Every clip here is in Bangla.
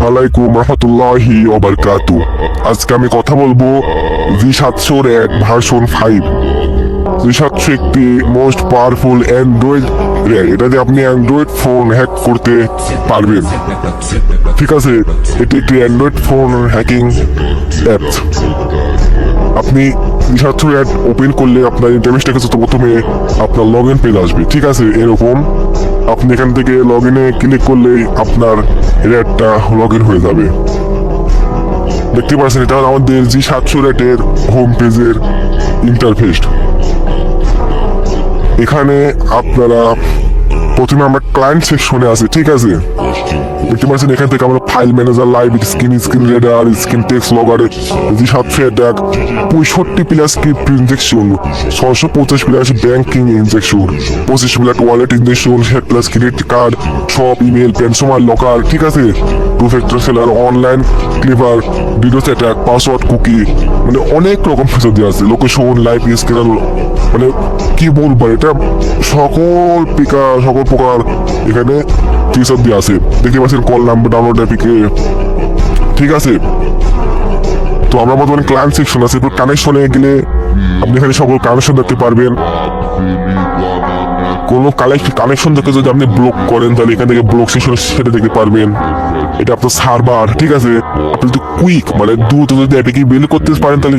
আলাইকুম রহমতুল্লাহি ওয়া বারাকাতুহু। আজকে আমি কথা বলবো G700 এক ভার্সন 5। G700 একটি মোস্ট পাওয়ারফুল অ্যান্ড্রয়েড র্যাক। এটা দিয়ে আপনি অ্যান্ড্রয়েড ফোন হ্যাক করতে পারবেন। ঠিক আছে, এটি একটি অ্যান্ড্রয়েড ফোন হ্যাকিং অ্যাপ। আপনি G700 অ্যাপ ওপেন করলে আপনার ইন্টারফেসটা কাছে প্রথমে আপনার লগ ইন পেজ আসবে। ঠিক আছে, এরকম আপনি এখান থেকে লগ ইনে ক্লিক করলেই আপনার অ্যাপটা লগ ইন হয়ে যাবে। দেখতে পাচ্ছেন এটা আমাদের G700 অ্যাপের হোম পেজের ইন্টারফেস। এখানে আপনারা প্রথমে আমরা ক্লায়েন্ট সেকশনে আছে। ঠিক আছে, দেখতে পাচ্ছেন এখান থেকে আমরা file manager, live screen reader, screen text logger, G700 attack, 65 plus script injection, 650 plus banking injection, 25 plus wallet injection, 100 plus credit card, সব ইমেল, পেনসোমার লকার। ঠিক আছে, two factor seller, online cleaver, DDoS attack, password cookie, মানে অনেক রকম ফিচার দেওয়া আছে। লোকেশন, লাইভ স্ক্যানার, মানে কি বলবো, এটা সকল প্রকার এখানে ফিচার দেওয়া আছে। দেখতে পাচ্ছেন কল নাম্বার, ডাউনলোড অ্যাপিকে। ঠিক আছে, তো আমরা বর্তমানে ক্লায়েন্ট সেকশন আছে। কানেকশনে গেলে আপনি এখানে সকল কানেকশন দেখতে পারবেন। কোনো কানেকশন থেকে যদি আপনি ব্লক করেন তাহলে এখান থেকে ব্লক সেকশন সেটা দেখতে পারবেন। এটা আপনার সার্ভার। ঠিক আছে, আপনি যদি কুইক মানে দ্রুত যদি অ্যাপিকে বিল্ড করতে পারেন তাহলে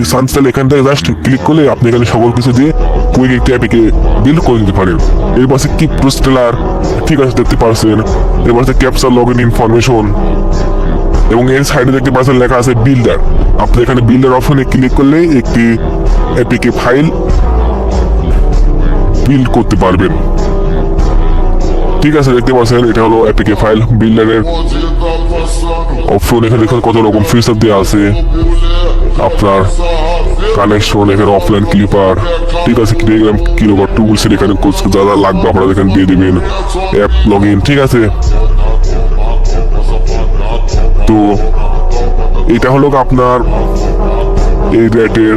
এখান থেকে জাস্ট ক্লিক করলে আপনি এখানে সকল কিছু দিয়ে কুইক একটি অ্যাপিকে বিল্ড করে দিতে পারেন। এরপর আছে ক্রিপ্টো স্টেলার। ঠিক আছে, দেখতে পাচ্ছেন। এরপর আছে ক্যাপচার লগ ইন ইনফরমেশন, এবং এর সাইডে দেখতে পাচ্ছেন লেখা আছে বিল্ডার। আপনি এখানে বিল্ডার অপশনে ক্লিক করলে একটি অ্যাপিকে ফাইল বিল্ড করতে পারবেন। ঠিক আছে, দেখতে পাচ্ছেন এটা হলো অ্যাপিকে ফাইল বিল্ডারের অপশন। এখানে দেখুন কত রকম ফিচার দেওয়া আছে। আপনার কানেকশন, এখানে অফলাইন ক্লিপার। ঠিক আছে, টেলিগ্রাম কিলোবার টুলস, এখানে যা যা লাগবে আপনারা এখানে দিয়ে দেবেন। App log in. ঠিক আছে, তো এটা হলো আপনার এই রেটের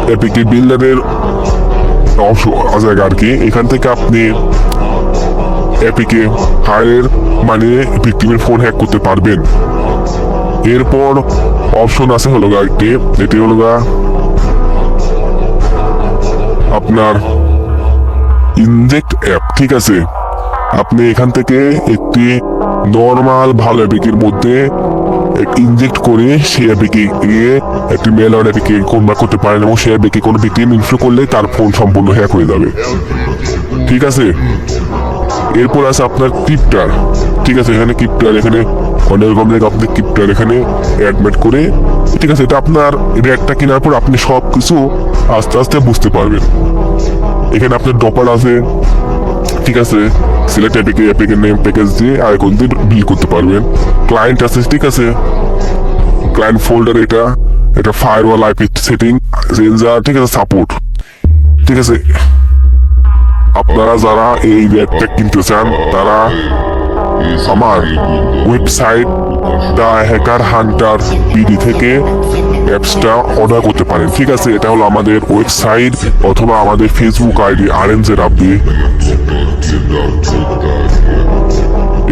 অ্যাপিকে বিল্ডারের অংশ জায়গা আর কি। এখান থেকে আপনি অ্যাপিকে ফাইলের মানে ভিক্টিমের ফোন হ্যাক করতে পারবেন। এরপর অপশন আছে হলো একটি, এটি হলো আপনার ইনজেক্ট অ্যাপ। ঠিক আছে, আপনি এখান থেকে একটি নর্মাল ভালো অ্যাপিকের মধ্যে ইনজেক্ট করে সেই অ্যাপিকে গিয়ে একটি মেল আর অ্যাপিকে কনভার্ট করতে পারেন, এবং সেই অ্যাপিকে কোনো ভিক্টিম ইনস্টল করলে তার ফোন সম্পূর্ণ হ্যাক হয়ে যাবে। ঠিক আছে, এরপর আছে আপনার ক্রিপ্টার। ঠিক আছে, এখানে ক্রিপ্টার, এখানে অনেক রকম জায়গায় আপনি ক্রিপ্টার এখানে অ্যাডমিট করে। ঠিক আছে, এটা আপনার র্যাকটা কেনার পর আপনি সব কিছু আস্তে আস্তে বুঝতে পারবেন। এখানে আপনার ডপার আছে। ঠিক আছে, সিলেক্ট অ্যাপিকে নেম প্যাকেজ দিয়ে আইকন দিয়ে বিল করতে পারবেন। ক্লায়েন্ট আছে। ঠিক আছে, ক্লায়েন্ট ফোল্ডার, এটা ফায়ারওয়াল, আইপি সেটিং, রেঞ্জার। ঠিক আছে, সাপোর্ট। ঠিক আছে, আপনারা যারা এই র্যাকটা কিনতে চান তারা আমার website the hacker Hunter PD থেকে অ্যাপসটা অর্ডার করতে পারেন। ঠিক আছে, এটা হলো আমাদের ওয়েবসাইট অথবা আমাদের ফেসবুক আইডি আরএনজেড আপডি।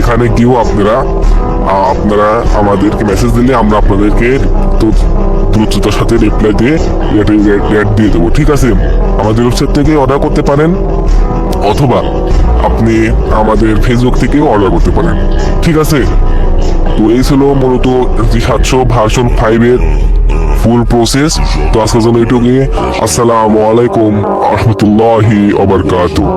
এখানে গিয়েও আপনারা আমাদেরকে মেসেজ দিলে আমরা আপনাদেরকে তো দ্রুততার সাথে রিপ্লাই দিয়ে রেট দিয়ে দেবো। ঠিক আছে, আমাদের ওয়েবসাইট থেকে অর্ডার করতে পারেন অথবা আপনি আমাদের ফেসবুক থেকেও অর্ডার করতে পারেন। ঠিক আছে, তো এই ছিল মূলত G700 ভার্সন 5 এর ফুল প্রসেস। তো আজকের জন্য এটুকুই। আসসালামু আলাইকুম রহমতুল্লাহি ওয়া বারাকাতুহু।